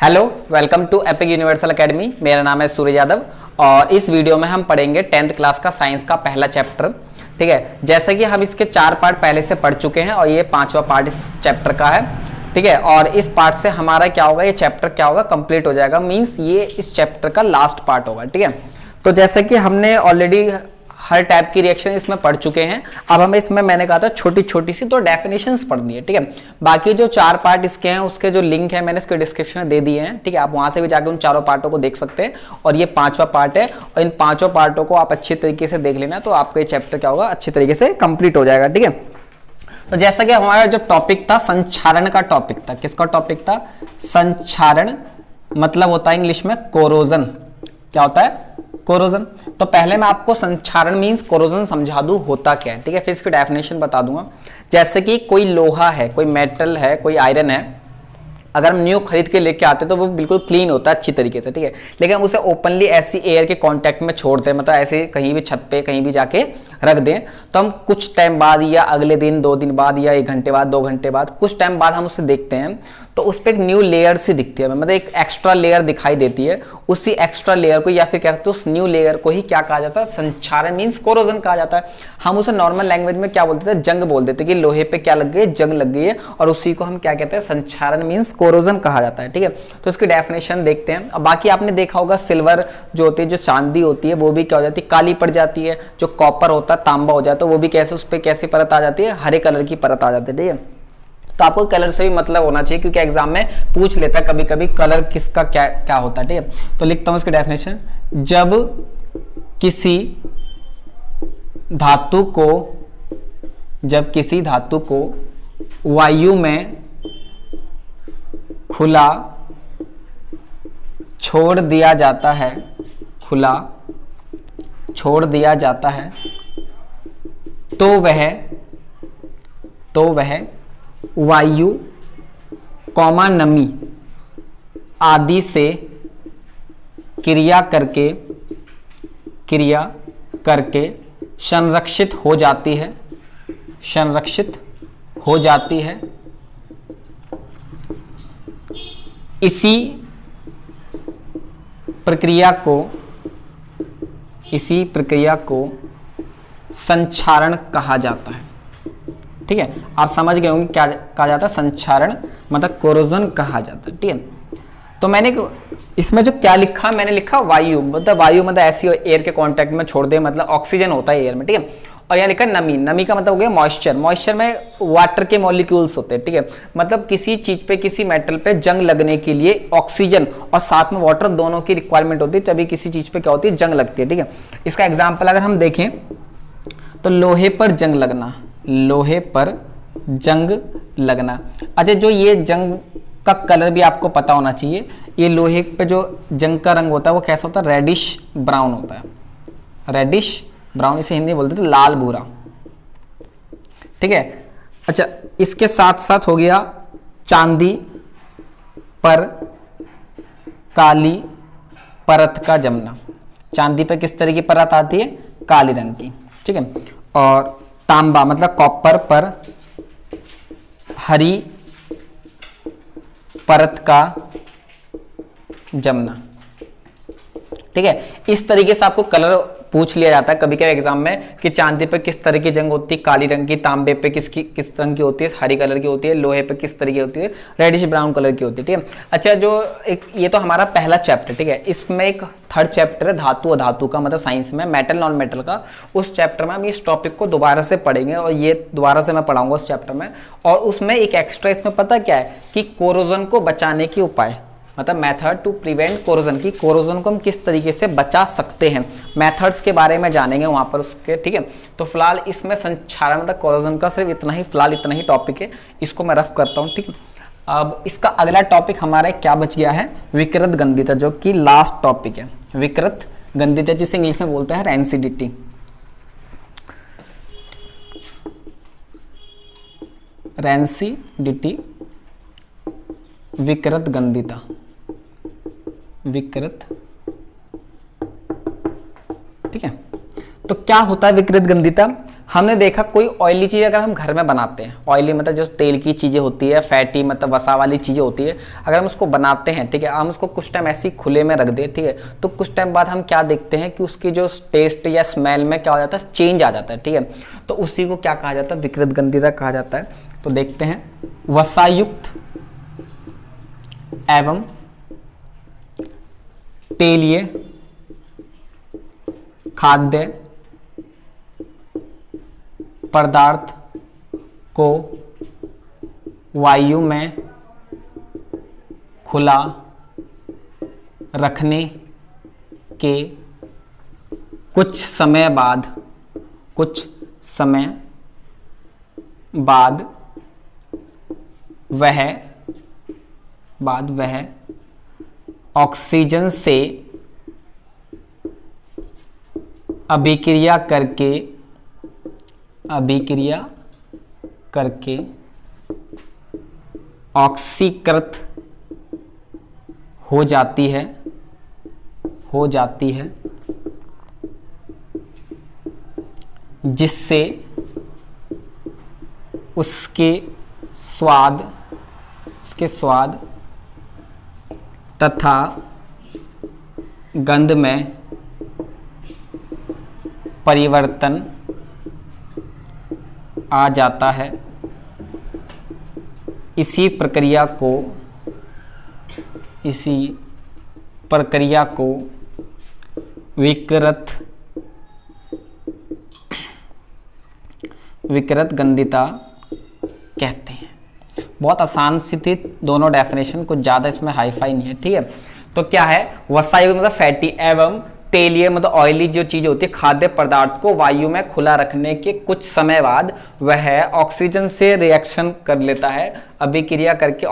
Hello, welcome to Epic Universal Academy. मेरा नाम है सूर्य यादव और इस वीडियो में हम पढ़ेंगे 10th क्लास का साइंस का पहला चैप्टर। ठीक है, जैसे कि हम इसके 4 पार्ट पहले से पढ़ चुके हैं और ये 5वां पार्ट इस चैप्टर का है। ठीक है, और इस पार्ट से हमारा क्या होगा, ये चैप्टर क्या होगा, कंप्लीट हो जाएगा। मींस ये इस चैप्टर का लास्ट पार्ट होगा। ठीक है, तो जैसे कि हमने ऑलरेडी हर टाइप की रिएक्शन इसमें पढ़ चुके हैं। अब हमें इसमें मैंने कहा था छोटी छोटी सी तो डेफिनेशंस पढ़नी है। ठीक है, बाकी जो 4 पार्ट इसके हैं उसके जो लिंक है मैंने इसके डिस्क्रिप्शन में दे दिए हैं। ठीक है, आप वहां से भी जाकर उन चारों पार्टों को देख सकते हैं और ये 5वां पार्ट है और इन 5 पार्टों को आप अच्छी तरीके से देख लेना तो आपका ये चैप्टर क्या होगा, अच्छी तरीके से कंप्लीट हो जाएगा। ठीक है, तो जैसा कि हमारा जो टॉपिक था संक्षारण का टॉपिक था। किसका टॉपिक था? संक्षारण, मतलब होता है इंग्लिश में कोरोजन। क्या होता है? कोरोजन। तो पहले मैं आपको संक्षारण मींस कोरोजन समझा दूं होता क्या है। ठीक है, फिर इसकी डेफिनेशन बता दूंगा। जैसे कि कोई लोहा है, कोई मेटल है, कोई आयरन है, अगर हम न्यू खरीद के लेके आते हैं तो वो बिल्कुल क्लीन होता है अच्छी तरीके से। ठीक है, लेकिन हम उसे ओपनली ऐसी एयर के कांटेक्ट में छोड़ दें, मतलब ऐसे कहीं भी छत पे कहीं भी जाके रख दें, तो हम कुछ टाइम बाद या अगले दिन 2 दिन बाद या 1 घंटे बाद 2 घंटे बाद कुछ टाइम बाद हम उसे देखते हैं तो उस पर एक न्यू लेयर सी दिखती है, मतलब एक एक्स्ट्रा लेयर दिखाई देती है। उसी एक्स्ट्रा लेयर को या फिर कहते हैं उस न्यू लेयर को ही क्या कहा जाता है? संक्षारण मीन्स कोरोजन कहा जाता है। हम उसे नॉर्मल लैंग्वेज में क्या बोलते थे? जंग बोल देते कि लोहे पे क्या लग गई, जंग लग गई है, और उसी को हम क्या कहते हैं? संक्षारण मीन्स कोरोजन कहा जाता है। ठीक है, तो इसकी डेफिनेशन देखते हैं। अब बाकी आपने देखा होगा सिल्वर जो होती है, जो चांदी होती है, वो भी क्या हो जाती है? काली पड़ जाती है। जो कॉपर होता है तांबा हो जाता है, वो भी कैसे, उस पर कैसी परत आ जाती है? हरे कलर की परत आ जाती है। ठीक है, तो आपको कलर से भी मतलब होना चाहिए क्योंकि एग्जाम में पूछ लेता है कभी कभी कलर किसका क्या क्या होता है। ठीक है, तो लिखता हूं इसकी डेफिनेशन। जब किसी धातु को वायु में खुला छोड़ दिया जाता है तो वह वायु कौमा नमी आदि से क्रिया करके संरक्षित हो जाती है। इसी प्रक्रिया को संक्षारण कहा जाता है। ठीक है, आप समझ गए होंगे क्या कहा जाता है? संक्षारण मतलब कोरोजन कहा जाता है। ठीक है, तो मैंने इसमें जो क्या लिखा, मैंने लिखा वायु, मतलब ऐसी एयर के कांटेक्ट में छोड़ दे, मतलब ऑक्सीजन होता है एयर में। ठीक है, और यहाँ लिखा नमी। नमी का मतलब हो गया मॉइस्चर में वाटर के मॉलिक्यूल्स होते हैं। ठीक है, मतलब किसी चीज पे, किसी मेटल पे जंग लगने के लिए ऑक्सीजन और साथ में वाटर दोनों की रिक्वायरमेंट होती है, तभी किसी चीज पे क्या होती है? जंग लगती है। ठीक है, इसका एग्जाम्पल अगर हम देखें तो लोहे पर जंग लगना। अच्छा, जो ये जंग का कलर भी आपको पता होना चाहिए। ये लोहे पे जो जंग का रंग होता है वो कैसा होता है? रेडिश ब्राउन होता है। रेडिश ब्राउन, इसे हिंदी में बोलते थे लाल भूरा। ठीक है, अच्छा, इसके साथ साथ हो गया चांदी पर काली परत का जमना। चांदी पर किस तरह की परत आती है? काली रंग की। ठीक है, और तांबा मतलब कॉपर पर हरी परत का जमना। ठीक है, इस तरीके से आपको कलर पूछ लिया जाता है कभी कभी एग्जाम में कि चांदी पे किस तरह की जंग होती है? काली रंग की। तांबे पे किस रंग की होती है? हरी कलर की होती है। लोहे पे किस तरह की होती है? रेडिश ब्राउन कलर की होती है। ठीक है, अच्छा, जो एक ये तो हमारा पहला चैप्टर। ठीक है, इसमें एक 3rd चैप्टर है धातु अधातु का, मतलब साइंस में मेटल नॉन मेटल का। उस चैप्टर में हम इस टॉपिक को दोबारा से पढ़ेंगे और ये दोबारा से मैं पढ़ाऊंगा उस चैप्टर में। और उसमें एक एक्स्ट्रा इसमें पता क्या है कि कोरोजन को बचाने के उपाय, मतलब मेथड टू प्रिवेंट कोरोजन की, कोरोजन को हम किस तरीके से बचा सकते हैं, मेथड्स के बारे में जानेंगे वहां पर उसके। ठीक है, तो फिलहाल इसमें संक्षारण मतलब कोरोजन का सिर्फ इतना ही टॉपिक है, इसको मैं रफ करता हूं। ठीक है, अब इसका अगला टॉपिक हमारा क्या बच गया है? विकृत गंधिता, जो कि लास्ट टॉपिक है। विकृत गंधिता जिसे इंग्लिश में बोलते हैं रैंसिडिटी। रैंसिडिटी, विकृत गंधिता, विकृत। ठीक है, तो क्या होता है विकृत गंधिता? हमने देखा कोई ऑयली चीज़ अगर हम घर में बनाते हैं, ऑयली मतलब जो तेल की चीज़ें होती है, फैटी मतलब वसा वाली चीज़ें होती है, अगर हम उसको बनाते हैं, ठीक है, हम उसको कुछ टाइम ऐसे ही खुले में रख दें, ठीक है, तो कुछ टाइम बाद हम क्या देखते हैं कि उसकी जो टेस्ट या स्मेल में क्या हो जाता है, चेंज आ जाता है, ठीक है। तो उसी को क्या कहा जाता है, विकृत गंधिता कहा जाता है। तो देखते हैं, वसायुक्त एवं तेलीय खाद्य पदार्थ को वायु में खुला रखने के कुछ समय बाद वह ऑक्सीजन से अभिक्रिया करके ऑक्सीकृत हो जाती है जिससे उसके स्वाद तथा गंध में परिवर्तन आ जाता है। इसी प्रक्रिया को विकृत गंधिता कहते हैं। बहुत आसान सी थी दोनों डेफिनेशन, कुछ ज्यादा इसमें हाईफाई नहीं है, ठीक है। तो क्या है, वसायुक्त मतलब फैटी एवं तेलीय मतलब ऑयली जो चीज होती है, खाद्य पदार्थ को वायु में खुला रखने के कुछ समय बाद वह ऑक्सीजन से रिएक्शन कर लेता है, अभिक्रिया करके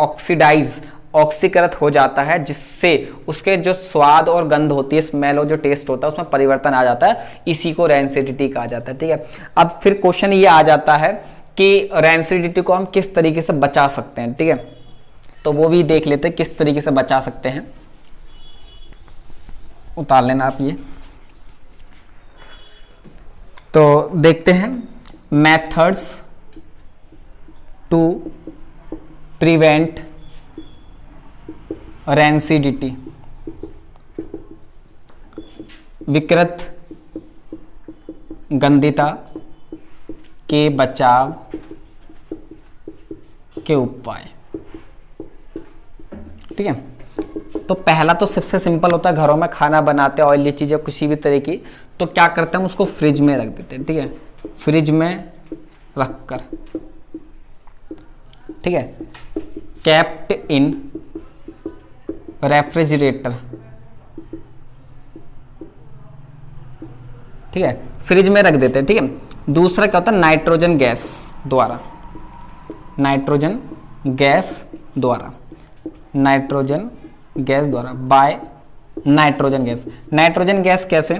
ऑक्सीकृत हो जाता है, जिससे उसके जो स्वाद और गंध होती है, स्मेल और जो टेस्ट होता है, उसमें परिवर्तन आ जाता है। इसी को रैंसिडिटी कहा जाता है, ठीक है। अब फिर क्वेश्चन ये आ जाता है कि रैंसिडिटी को हम किस तरीके से बचा सकते हैं, ठीक है। तो वो भी देख लेते हैं किस तरीके से बचा सकते हैं। उतार लेना आप ये। तो देखते हैं, मेथड्स टू प्रिवेंट रैंसिडिटी, विकृत गंधिता के बचाव के उपाय, ठीक है। तो पहला तो सबसे सिंपल होता है, घरों में खाना बनाते हैं, ऑयली चीजें किसी भी तरह की, तो क्या करते हैं हम उसको फ्रिज में रख देते हैं, ठीक है, फ्रिज में रखकर, ठीक है, केप्ट इन रेफ्रिजरेटर, ठीक है, फ्रिज में रख देते हैं, ठीक है। दूसरा क्या होता है, नाइट्रोजन गैस द्वारा बाय नाइट्रोजन गैस कैसे,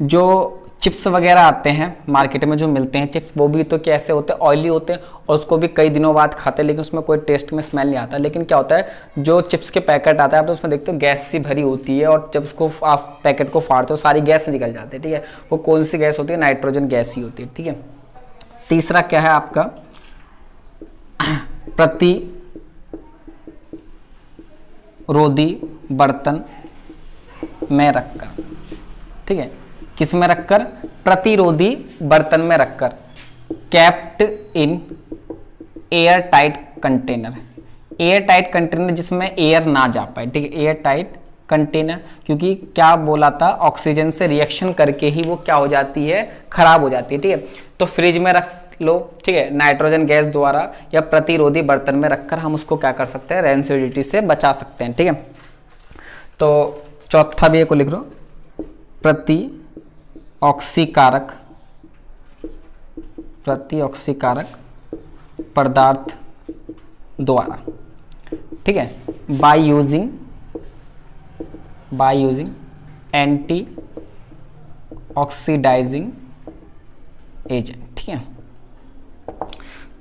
जो चिप्स वगैरह आते हैं मार्केट में जो मिलते हैं चिप्स, वो भी तो कैसे होते हैं, ऑयली होते हैं, और उसको भी कई दिनों बाद खाते हैं, लेकिन उसमें कोई टेस्ट में स्मेल नहीं आता। लेकिन क्या होता है, जो चिप्स के पैकेट आता है आप तो उसमें देखते हो गैस सी भरी होती है, और जब उसको आप पैकेट को फाड़ते हो सारी गैस निकल जाती है, ठीक है। वो कौन सी गैस होती है, नाइट्रोजन गैस ही होती है, ठीक है। तीसरा क्या है आपका, प्रतिरोधी बर्तन में रखकर, ठीक है, किस में रखकर, प्रतिरोधी बर्तन में रखकर, kept in air tight container जिसमें एयर ना जा पाए, ठीक है, एयर टाइट कंटेनर, क्योंकि क्या बोला था, ऑक्सीजन से रिएक्शन करके ही वो क्या हो जाती है, खराब हो जाती है, ठीक है। तो फ्रिज में रख लो, ठीक है, नाइट्रोजन गैस द्वारा या प्रतिरोधी बर्तन में रखकर हम उसको क्या कर सकते हैं, रैंसिडिटी से बचा सकते हैं, ठीक है। तो चौथा भी को लिख लो, प्रतिऑक्सीकारक पदार्थ द्वारा, ठीक है, by using anti oxidising agent, ठीक है।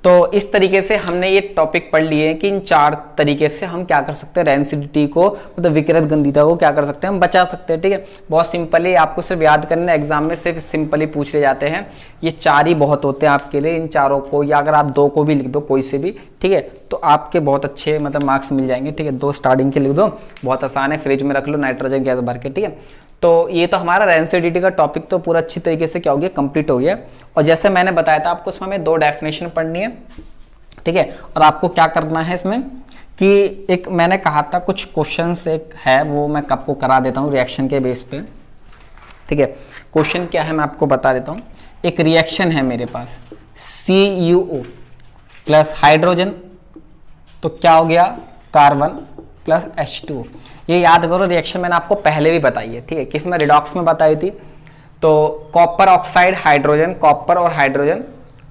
तो इस तरीके से हमने ये टॉपिक पढ़ लिए हैं कि इन 4 तरीके से हम क्या कर सकते हैं, रेंसिडिटी को मतलब विकिरण गंधीता को क्या कर सकते हैं, हम बचा सकते हैं। ठीक है, बहुत सिंपल है, आपको सिर्फ याद करना, एग्जाम में सिर्फ सिंपली पूछ ले जाते हैं। ये 4 ही बहुत होते हैं आपके लिए, इन चारों को, या अगर आप 2 को भी लिख दो कोई से भी, ठीक है, तो आपके बहुत अच्छे मतलब मार्क्स मिल जाएंगे। ठीक है, 2 स्टार्टिंग के लिख दो, बहुत आसान है, फ्रिज में रख लो नाइट्रोजन गैस भर के। ठीक है, तो ये तो हमारा रेंसिडिटी का टॉपिक तो पूरा अच्छी तरीके से क्या हो गया, कंप्लीट हो गया। और जैसे मैंने बताया था आपको इसमें हमें 2 डेफिनेशन पढ़नी है। ठीक है, और आपको क्या करना है इसमें कि एक मैंने कहा था कुछ क्वेश्चंस एक है वो मैं आपको करा देता हूँ रिएक्शन के बेस पे। ठीक है, क्वेश्चन क्या है मैं आपको बता देता हूँ। एक रिएक्शन है मेरे पास CuO प्लस हाइड्रोजन, तो क्या हो गया, कार्बन प्लस H2O। ये याद करो, रिएक्शन मैंने आपको पहले भी बताई है। ठीक है, किसमें, रिडॉक्स में बताई थी। तो कॉपर ऑक्साइड हाइड्रोजन, कॉपर और हाइड्रोजन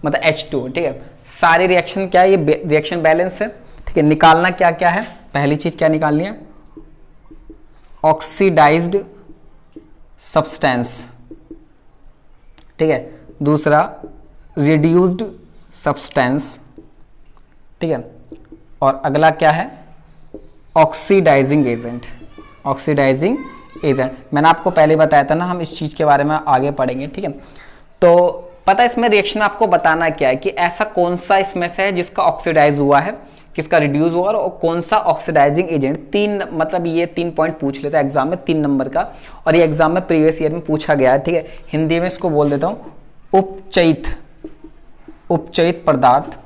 मतलब H2O। ठीक है, सारी रिएक्शन क्या है, ये रिएक्शन बैलेंस है। ठीक है, निकालना क्या क्या है, पहली चीज क्या निकालनी है, ऑक्सीडाइज्ड सब्सटेंस। ठीक है, दूसरा रिड्यूस्ड सब्सटेंस। ठीक है, और अगला क्या है, ऑक्सीडाइजिंग एजेंट। ऑक्सीडाइजिंग एजेंट मैंने आपको पहले बताया था ना, हम इस चीज के बारे में आगे पढ़ेंगे। ठीक है, तो पता है इसमें रिएक्शन आपको बताना क्या है कि ऐसा कौन सा इसमें से है जिसका ऑक्सीडाइज हुआ है, किसका रिड्यूस हुआ, और कौन सा ऑक्सीडाइजिंग एजेंट। 3 मतलब ये 3 पॉइंट पूछ लेता है एग्जाम में, 3 नंबर का, और ये एग्जाम में प्रीवियस ईयर में पूछा गया है। ठीक है, हिंदी में इसको बोल देता हूँ उपचयित पदार्थ।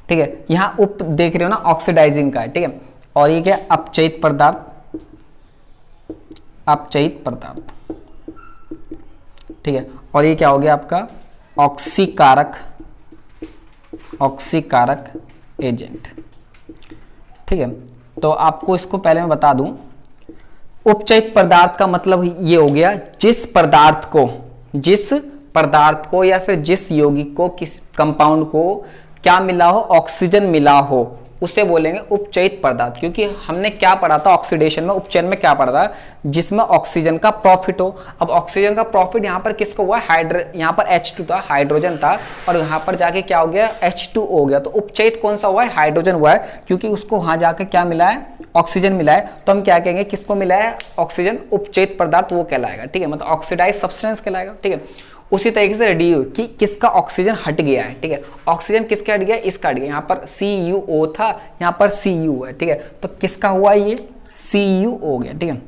ठीक है, यहाँ उप देख रहे हो ना, ऑक्सीडाइजिंग का है। ठीक है, और ये क्या, अपचयित पदार्थ, अपचयित पदार्थ। ठीक है, और ये क्या हो गया आपका, ऑक्सीकारक, ऑक्सीकारक एजेंट। ठीक है, तो आपको इसको पहले मैं बता दूं, उपचयित पदार्थ का मतलब ये हो गया जिस पदार्थ को या फिर जिस यौगिक को, किस कंपाउंड को क्या मिला हो, ऑक्सीजन मिला हो, उसे बोलेंगे उपचयित पदार्थ। क्योंकि हमने क्या पढ़ा था ऑक्सीडेशन में, उपचयन में क्या पढ़ा था, जिसमें ऑक्सीजन का प्रॉफिट हो। अब ऑक्सीजन का प्रॉफिट यहाँ पर किसको हुआ, यहाँ पर H2 था, हाइड्रोजन था, और यहाँ पर जाके क्या हो गया, H2O हो गया। तो उपचयित कौन सा हुआ है, हाइड्रोजन हुआ है, क्योंकि उसको वहां जाके क्या मिला है, ऑक्सीजन मिला है। तो हम क्या कहेंगे, किसको मिला है ऑक्सीजन, उपचयित पदार्थ वो कहलाएगा। ठीक है, मतलब ऑक्सीडाइज सब्सटेंस कहलाएगा। ठीक है, उसी तरीके से रिड्यूस कि किसका ऑक्सीजन हट गया है। ठीक है, ऑक्सीजन किसका हट गया, इसका हट गया। यहाँ पर CuO था, यहाँ पर Cu है। ठीक है, तो किसका हुआ ये, Cu हो गया। ठीक है,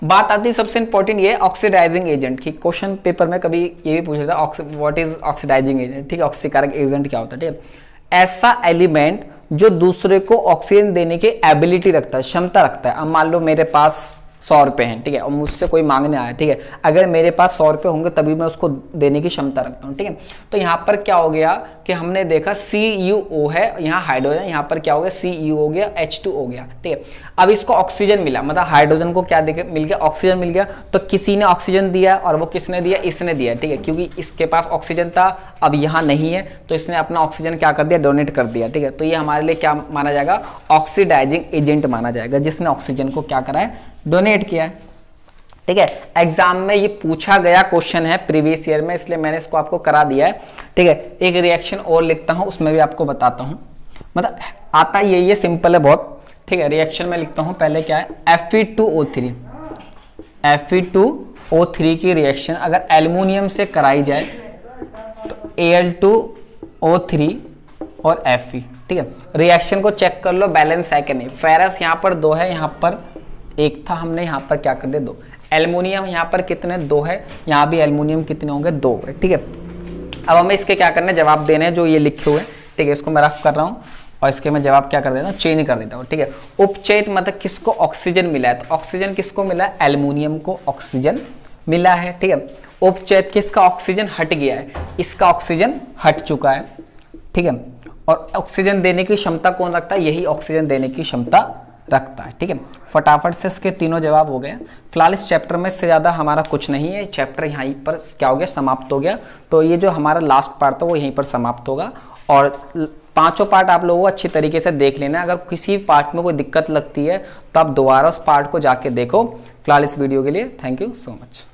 बात आती है सबसे इंपॉर्टेंट ये ऑक्सीडाइजिंग एजेंट की। क्वेश्चन पेपर में कभी ये भी पूछा था, व्हाट इज ऑक्सीडाइजिंग एजेंट। ठीक है, ऑक्सीकारक एजेंट क्या होता है। ठीक है, ऐसा एलिमेंट जो दूसरे को ऑक्सीजन देने की एबिलिटी रखता है, क्षमता रखता है। अब मान लो मेरे पास 100 रुपए हैं। ठीक है, और मुझसे कोई मांगने आया। ठीक है, अगर मेरे पास 100 रुपए होंगे तभी मैं उसको देने की क्षमता रखता हूँ। ठीक है, तो यहाँ पर क्या हो गया कि हमने देखा CuO है, यहाँ हाइड्रोजन, यहाँ पर क्या हो गया, Cu हो गया, H2 हो गया। ठीक है, अब इसको ऑक्सीजन मिला, मतलब हाइड्रोजन को क्या मिल गया, ऑक्सीजन मिल गया। तो किसी ने ऑक्सीजन दिया, और वो किसने दिया, इसने दिया। ठीक है, क्योंकि इसके पास ऑक्सीजन था, अब यहाँ नहीं है, तो इसने अपना ऑक्सीजन क्या कर दिया, डोनेट कर दिया। ठीक है, तो ये हमारे लिए क्या माना जाएगा, ऑक्सीडाइजिंग एजेंट माना जाएगा, जिसने ऑक्सीजन को क्या करा है, डोनेट किया है। ठीक है, एग्जाम में ये पूछा गया क्वेश्चन है प्रीवियस ईयर में, इसलिए मैंने इसको आपको करा दिया है। ठीक है, एक रिएक्शन और लिखता हूं, उसमें भी आपको बताता हूं, मतलब आता ये सिंपल है बहुत। ठीक है, रिएक्शन में लिखता हूं, पहले क्या है, Fe2O3। Fe2O3 की रिएक्शन अगर एल्युमिनियम से कराई जाए तो Al2O3 और Fe। ठीक है, रिएक्शन को चेक कर लो बैलेंस है कि नहीं। फेरस यहाँ पर 2 है, यहाँ पर 1 था, हमने यहाँ पर क्या कर दिया 2। एल्युमिनियम यहाँ पर कितने, 2 है, यहाँ भी एल्युमिनियम कितने होंगे, 2 है। ठीक है, अब हमें इसके क्या करना है, जवाब देने हैं जो ये लिखे हुए। ठीक है, इसको मैं रफ कर रहा हूँ और इसके मैं जवाब क्या कर देता हूँ, चेंज कर देता हूँ। ठीक है, उपचयित मतलब किसको ऑक्सीजन मिला है, तो ऑक्सीजन किसको मिला है, एल्युमिनियम को ऑक्सीजन मिला है। ठीक है, उपचयित किसका ऑक्सीजन हट गया है, इसका ऑक्सीजन हट चुका है। ठीक है, और ऑक्सीजन देने की क्षमता कौन रखता है, यही ऑक्सीजन देने की क्षमता रखता है। ठीक है, फटाफट से इसके तीनों जवाब हो गए। फिलहाल इस चैप्टर में से ज़्यादा हमारा कुछ नहीं है, चैप्टर यहीं पर क्या हो गया, समाप्त हो गया। तो ये जो हमारा लास्ट पार्ट था वो यहीं पर समाप्त होगा, और 5 पार्ट आप लोगों को अच्छी तरीके से देख लेना। अगर किसी पार्ट में कोई दिक्कत लगती है तो आप दोबारा उस पार्ट को जाके देखो। फिलहाल इस वीडियो के लिए थैंक यू सो मच।